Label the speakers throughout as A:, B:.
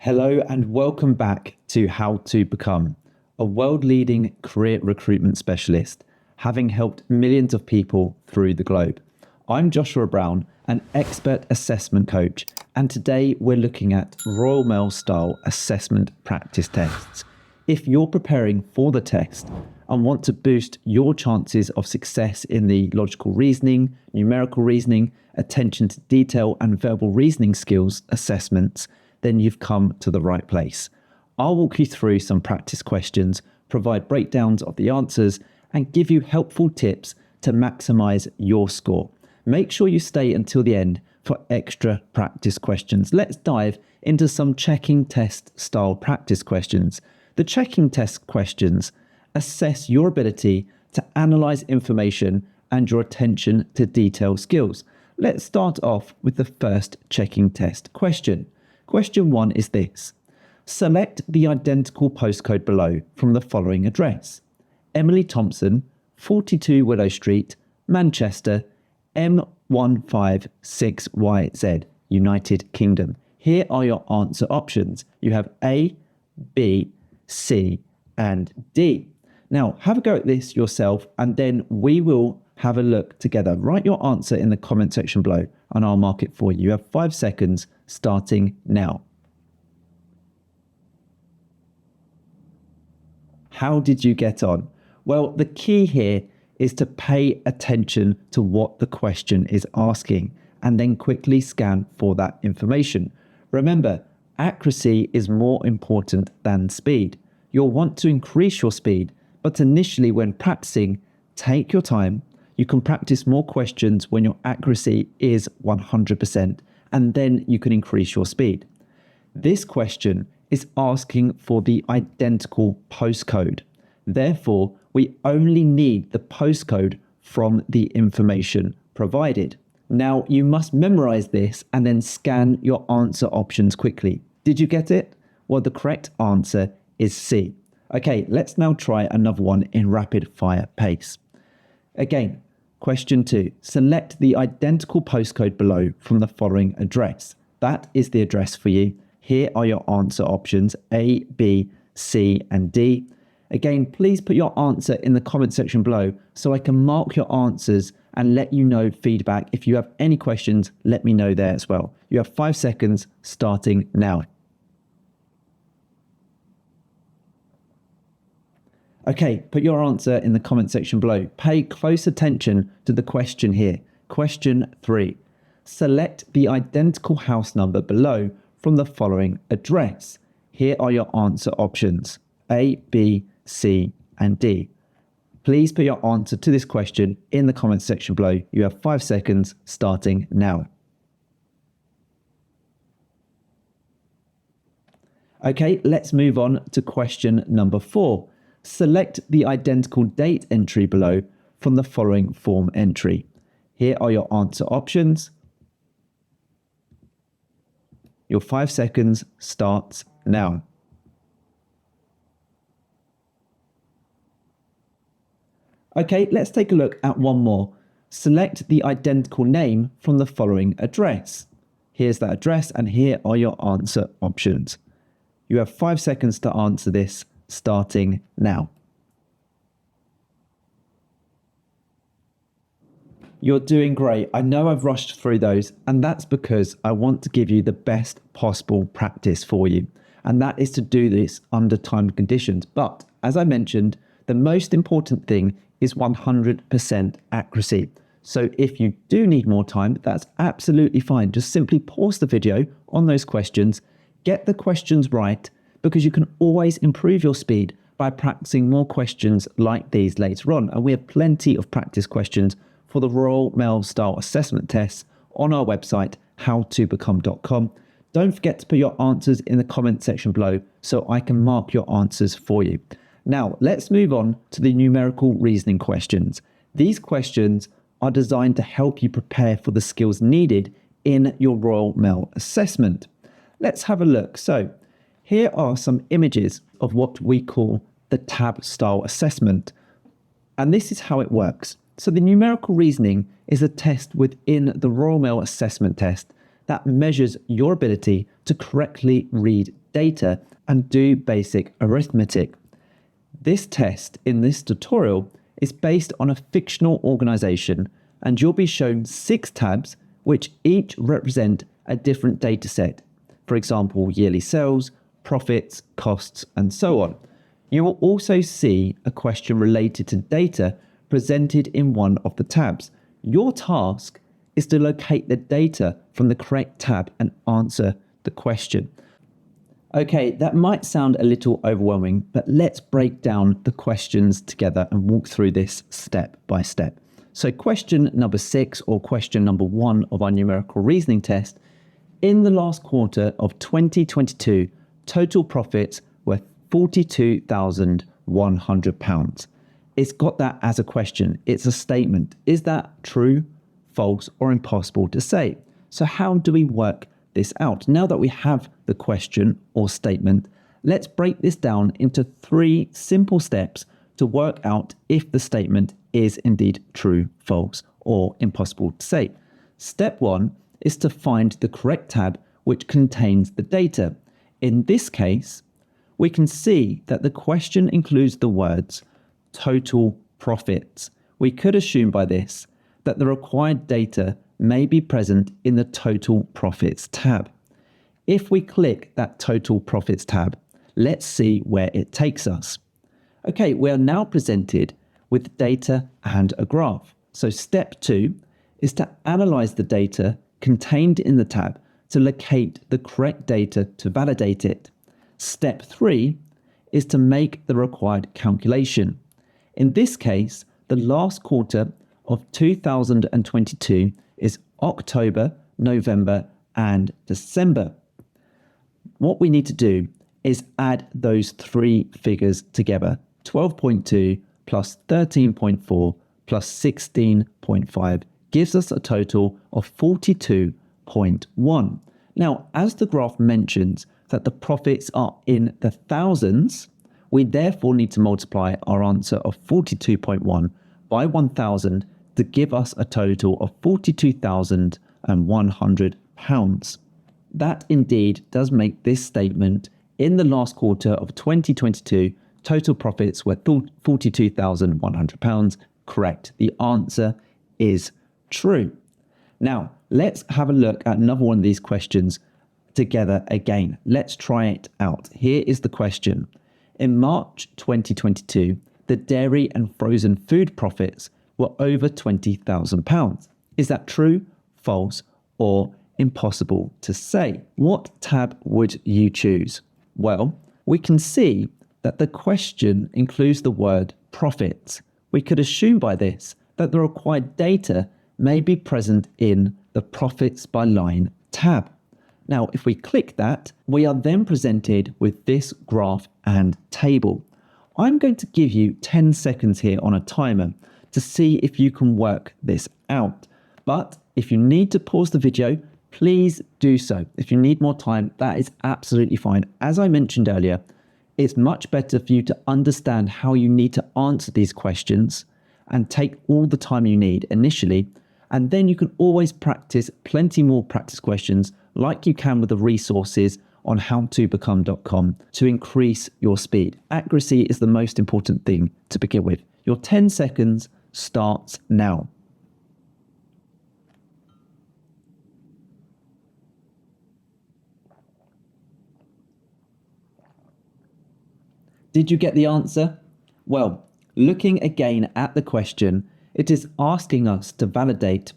A: Hello and welcome back to How to Become, a world-leading career recruitment specialist, having helped millions of people through the globe. I'm Joshua Brown, an expert assessment coach, and today we're looking at Royal Mail style assessment practice tests. If you're preparing for the test and want to boost your chances of success in the logical reasoning, numerical reasoning, attention to detail and verbal reasoning skills assessments, then you've come to the right place. I'll walk you through some practice questions, provide breakdowns of the answers, and give you helpful tips to maximize your score. Make sure you stay until the end for extra practice questions. Let's dive into some checking test style practice questions. The checking test questions assess your ability to analyze information and your attention to detail skills. Let's start off with the first checking test question. Question 1 is this. Select the identical postcode below from the following address. Emily Thompson, 42 Willow Street, Manchester, M156YZ, United Kingdom. Here are your answer options. You have A, B, C, and D. Now, have a go at this yourself, and then we will have a look together. Write your answer in the comment section below, and I'll mark it for you. You have 5 seconds starting now. How did you get on? Well, the key here is to pay attention to what the question is asking and then quickly scan for that information. Remember, accuracy is more important than speed. You'll want to increase your speed, but initially when practicing, take your time. You can practice more questions when your accuracy is 100%, and then you can increase your speed. This question is asking for the identical postcode. Therefore, we only need the postcode from the information provided. Now, you must memorize this and then scan your answer options quickly. Did you get it? Well, the correct answer is C. Okay, let's now try another one in rapid fire pace. Again, question 2. Select the identical postcode below from the following address. That is the address for you. Here are your answer options, A, B, C, and D. Again, please put your answer in the comment section below so I can mark your answers and let you know feedback. If you have any questions, let me know there as well. You have 5 seconds starting now. Okay, put your answer in the comment section below. Pay close attention to the question here. Question 3. Select the identical house number below from the following address. Here are your answer options, A, B, C, and D. Please put your answer to this question in the comment section below. You have 5 seconds starting now. Okay, let's move on to question number 4. Select the identical date entry below from the following form entry. Here are your answer options. Your 5 seconds starts now. Okay, let's take a look at one more. Select the identical name from the following address. Here's that address and here are your answer options. You have 5 seconds to answer this starting now. You're doing great. I know I've rushed through those, and that's because I want to give you the best possible practice for you. And that is to do this under timed conditions. But as I mentioned, the most important thing is 100% accuracy. So if you do need more time, that's absolutely fine. Just simply pause the video on those questions, get the questions right, because you can always improve your speed by practicing more questions like these later on. And we have plenty of practice questions for the Royal Mail style assessment tests on our website, howtobecome.com. Don't forget to put your answers in the comment section below so I can mark your answers for you. Now, let's move on to the numerical reasoning questions. These questions are designed to help you prepare for the skills needed in your Royal Mail assessment. Let's have a look. So, here are some images of what we call the tab style assessment. And this is how it works. So the numerical reasoning is a test within the Royal Mail assessment test that measures your ability to correctly read data and do basic arithmetic. This test in this tutorial is based on a fictional organization, and you'll be shown 6 tabs which each represent a different data set. For example, yearly sales, profits, costs, and so on. You will also see a question related to data presented in one of the tabs. Your task is to locate the data from the correct tab and answer the question. Okay, that might sound a little overwhelming, but let's break down the questions together and walk through this step by step. So question number 6, or question number 1 of our numerical reasoning test: in the last quarter of 2022, total profits were £42,100. It's got that as a question. It's a statement. Is that true, false, or impossible to say? So how do we work this out? Now that we have the question or statement, let's break this down into 3 simple steps to work out if the statement is indeed true, false, or impossible to say. Step 1 is to find the correct tab which contains the data. In this case, we can see that the question includes the words total profits. We could assume by this that the required data may be present in the total profits tab. If we click that total profits tab, let's see where it takes us. Okay, we are now presented with data and a graph. So step 2 is to analyze the data contained in the tab to locate the correct data to validate it. Step 3 is to make the required calculation. In this case, the last quarter of 2022 is October, November, and December. What we need to do is add those 3 figures together. 12.2 plus 13.4 plus 16.5 gives us a total of 42.1. Now, as the graph mentions that the profits are in the thousands, we therefore need to multiply our answer of 42.1 by 1,000 to give us a total of £42,100. That indeed does make this statement: in the last quarter of 2022, total profits were £42,100, correct. The answer is true. Now, let's have a look at another one of these questions together again. Let's try it out. Here is the question. In March 2022, the dairy and frozen food profits were over £20,000. Is that true, false, or impossible to say? What tab would you choose? Well, we can see that the question includes the word profits. We could assume by this that the required data may be present in the profits by line tab. Now, if we click that, we are then presented with this graph and table. I'm going to give you 10 seconds here on a timer to see if you can work this out. But if you need to pause the video, please do so. If you need more time, that is absolutely fine. As I mentioned earlier, it's much better for you to understand how you need to answer these questions and take all the time you need initially. And then you can always practice plenty more practice questions like you can with the resources on howtobecome.com to increase your speed. Accuracy is the most important thing to begin with. Your 10 seconds starts now. Did you get the answer? Well, looking again at the question, it is asking us to validate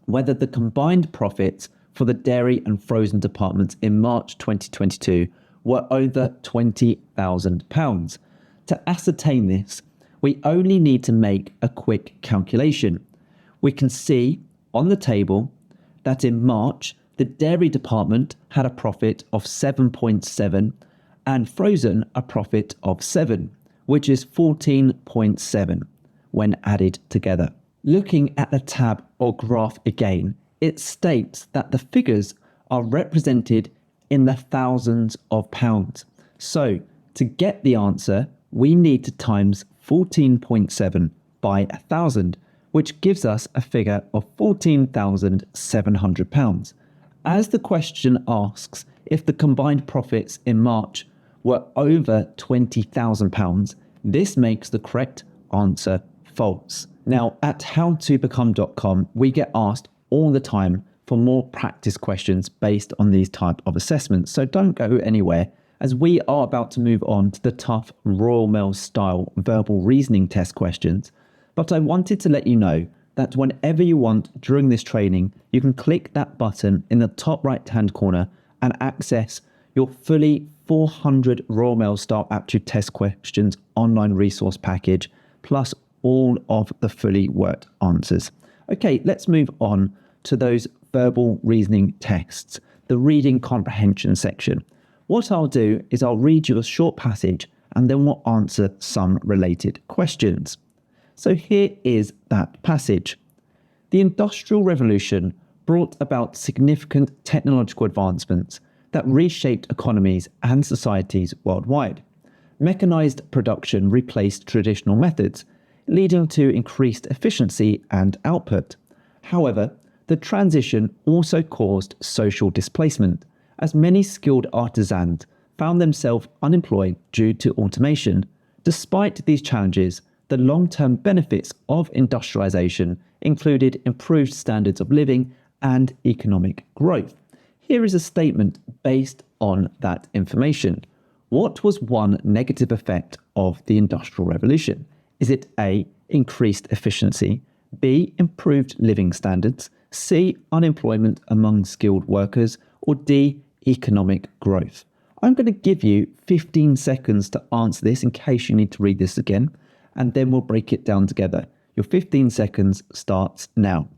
A: whether the combined profits for the dairy and frozen departments in March 2022 were over £20,000. To ascertain this, we only need to make a quick calculation. We can see on the table that in March, the dairy department had a profit of 7.7 and frozen a profit of 7, which is 14.7 when added together. Looking at the tab or graph again, it states that the figures are represented in the thousands of pounds. So to get the answer, we need to times 14.7 by 1,000, which gives us a figure of £14,700. As the question asks if the combined profits in March were over £20,000, this makes the correct answer false. Now, at howtobecome.com, we get asked all the time for more practice questions based on these type of assessments. So don't go anywhere, as we are about to move on to the tough Royal Mail style verbal reasoning test questions. But I wanted to let you know that whenever you want during this training, you can click that button in the top right hand corner and access your fully 400 Royal Mail style aptitude test questions online resource package, plus all of the fully worked answers. Okay, let's move on to those verbal reasoning tests, the reading comprehension section. What I'll do is I'll read you a short passage and then we'll answer some related questions. So here is that passage. The Industrial Revolution brought about significant technological advancements that reshaped economies and societies worldwide. Mechanized production replaced traditional methods, leading to increased efficiency and output. However, the transition also caused social displacement, as many skilled artisans found themselves unemployed due to automation. Despite these challenges, the long-term benefits of industrialization included improved standards of living and economic growth. Here is a statement based on that information. What was one negative effect of the Industrial Revolution? Is it A, increased efficiency, B, improved living standards, C, unemployment among skilled workers, or D, economic growth? I'm going to give you 15 seconds to answer this in case you need to read this again, and then we'll break it down together. Your 15 seconds starts now.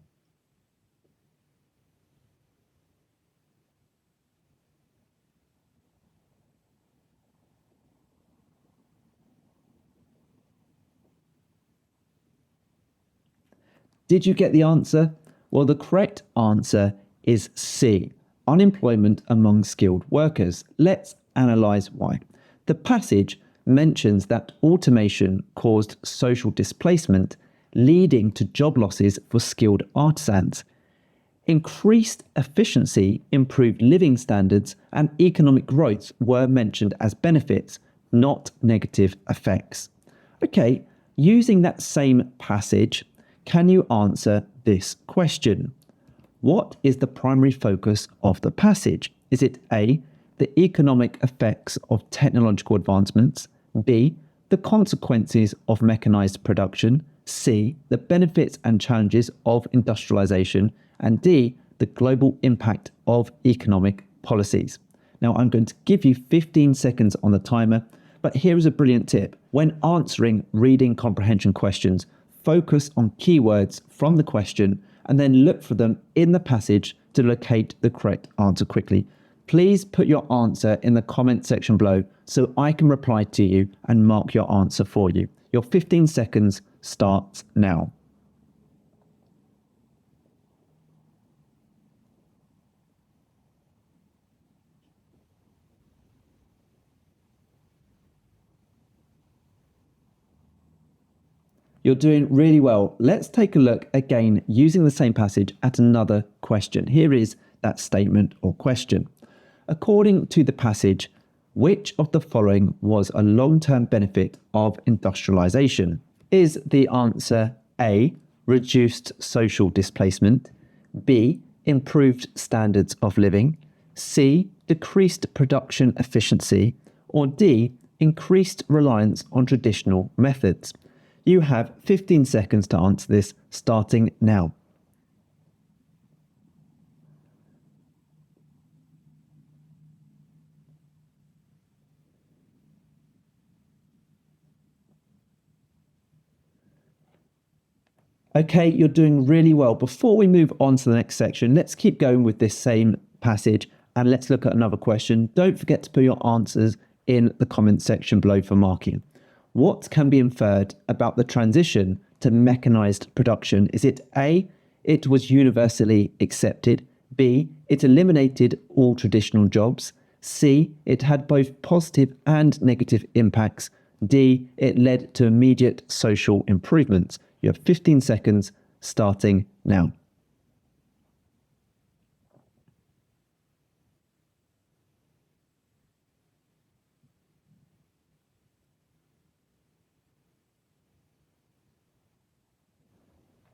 A: Did you get the answer? Well, the correct answer is C, unemployment among skilled workers. Let's analyse why. The passage mentions that automation caused social displacement, leading to job losses for skilled artisans. Increased efficiency, improved living standards, and economic growth were mentioned as benefits, not negative effects. Okay, using that same passage, can you answer this question? What is the primary focus of the passage? Is it A, the economic effects of technological advancements, B, the consequences of mechanized production, C, the benefits and challenges of industrialization, and D, the global impact of economic policies? Now, I'm going to give you 15 seconds on the timer, but here is a brilliant tip. When answering reading comprehension questions, focus on keywords from the question and then look for them in the passage to locate the correct answer quickly. Please put your answer in the comment section below so I can reply to you and mark your answer for you. Your 15 seconds starts now. You're doing really well. Let's take a look again using the same passage at another question. Here is that statement or question. According to the passage, which of the following was a long-term benefit of industrialization? Is the answer A, reduced social displacement, B, improved standards of living, C, decreased production efficiency, or D, increased reliance on traditional methods? You have 15 seconds to answer this, starting now. Okay, you're doing really well. Before we move on to the next section, let's keep going with this same passage and let's look at another question. Don't forget to put your answers in the comment section below for marking. What can be inferred about the transition to mechanized production? Is it A, it was universally accepted, B, it eliminated all traditional jobs, C, it had both positive and negative impacts, D, it led to immediate social improvements? You have 15 seconds starting now.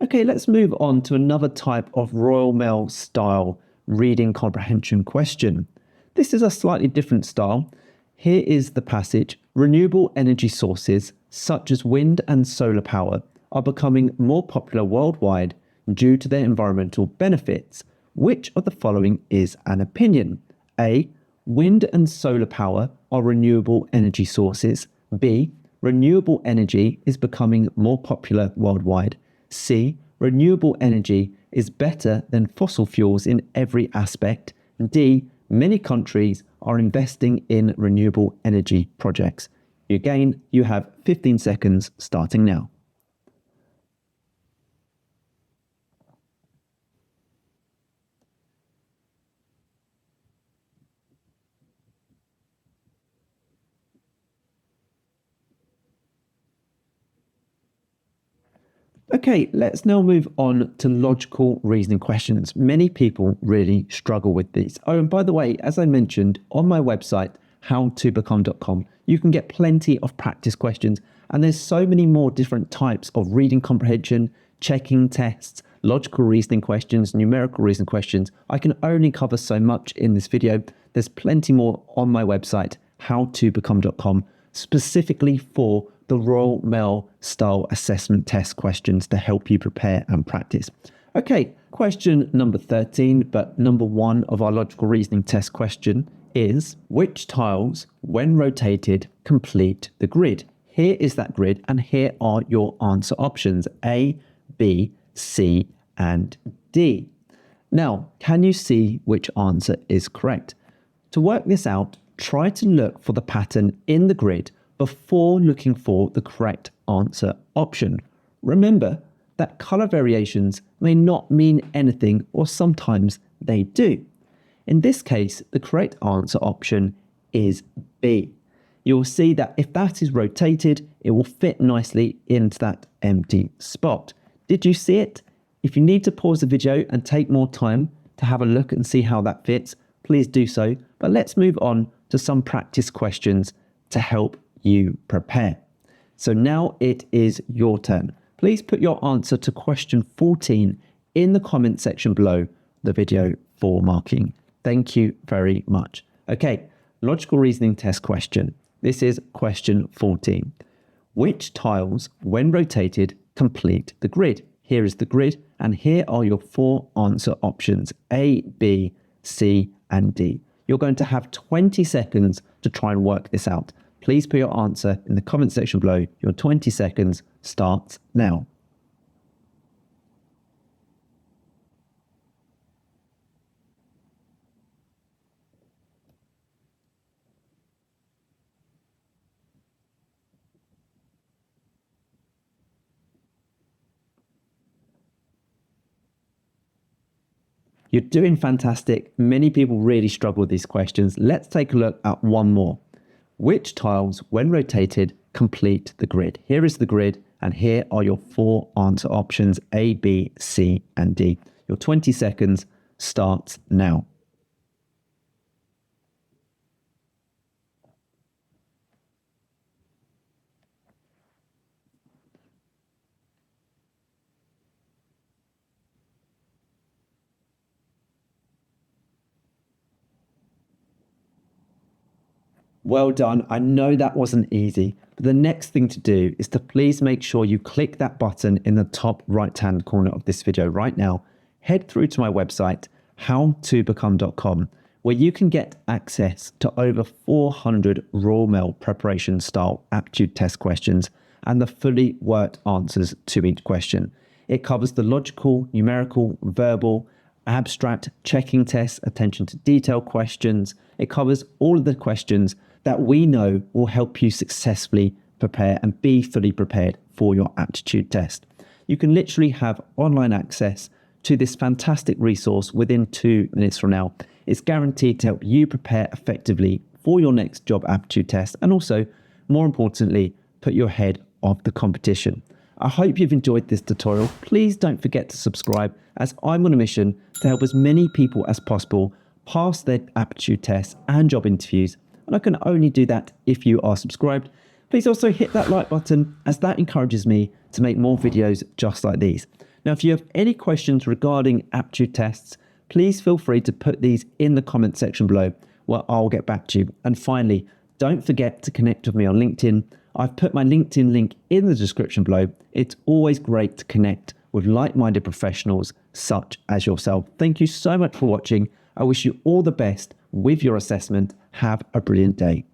A: Okay, let's move on to another type of Royal Mail style reading comprehension question. This is a slightly different style. Here is the passage. Renewable energy sources such as wind and solar power are becoming more popular worldwide due to their environmental benefits. Which of the following is an opinion? A. Wind and solar power are renewable energy sources. B. Renewable energy is becoming more popular worldwide. C. Renewable energy is better than fossil fuels in every aspect. D. Many countries are investing in renewable energy projects. Again, you have 15 seconds starting now. Okay, let's now move on to logical reasoning questions. Many people really struggle with these. Oh, and by the way, as I mentioned, on my website, howtobecome.com, you can get plenty of practice questions, and there's so many more different types of reading comprehension, checking tests, logical reasoning questions, numerical reasoning questions. I can only cover so much in this video. There's plenty more on my website, howtobecome.com, specifically for the Royal Mail style assessment test questions to help you prepare and practice. Okay, question number 13, but number 1 of our logical reasoning test question is, which tiles, when rotated, complete the grid? Here is that grid, and here are your answer options, A, B, C, and D. Now, can you see which answer is correct? To work this out, try to look for the pattern in the grid before looking for the correct answer option. Remember that color variations may not mean anything, or sometimes they do. In this case, the correct answer option is B. You'll see that if that is rotated, it will fit nicely into that empty spot. Did you see it? If you need to pause the video and take more time to have a look and see how that fits, please do so. But let's move on to some practice questions to help you prepare. So now it is your turn. Please put your answer to question 14 in the comment section below the video for marking. Thank you very much. Okay, logical reasoning test question. This is question 14. Which tiles, when rotated, complete the grid? Here is the grid, and here are your 4 answer options, A, B, C, and D. You're going to have 20 seconds to try and work this out. Please put your answer in the comment section below. Your 20 seconds starts now. You're doing fantastic. Many people really struggle with these questions. Let's take a look at one more. Which tiles, when rotated, complete the grid? Here is the grid, and here are your 4 answer options, A, B, C, and D. Your 20 seconds starts now. Well done. I know that wasn't easy, but the next thing to do is to please make sure you click that button in the top right-hand corner of this video right now. Head through to my website, howtobecome.com, where you can get access to over 400 Royal Mail preparation style aptitude test questions and the fully worked answers to each question. It covers the logical, numerical, verbal, abstract, checking tests, attention to detail questions. It covers all of the questions that we know will help you successfully prepare and be fully prepared for your aptitude test. You can literally have online access to this fantastic resource within 2 minutes from now. It's guaranteed to help you prepare effectively for your next job aptitude test, and also, more importantly, put you ahead of the competition. I hope you've enjoyed this tutorial. Please don't forget to subscribe, as I'm on a mission to help as many people as possible pass their aptitude tests and job interviews, and I can only do that if you are subscribed. Please also hit that like button, as that encourages me to make more videos just like these. Now, if you have any questions regarding aptitude tests, please feel free to put these in the comment section below where I'll get back to you. And finally, don't forget to connect with me on LinkedIn. I've put my LinkedIn link in the description below. It's always great to connect with like-minded professionals such as yourself. Thank you so much for watching. I wish you all the best with your assessment. Have a brilliant day.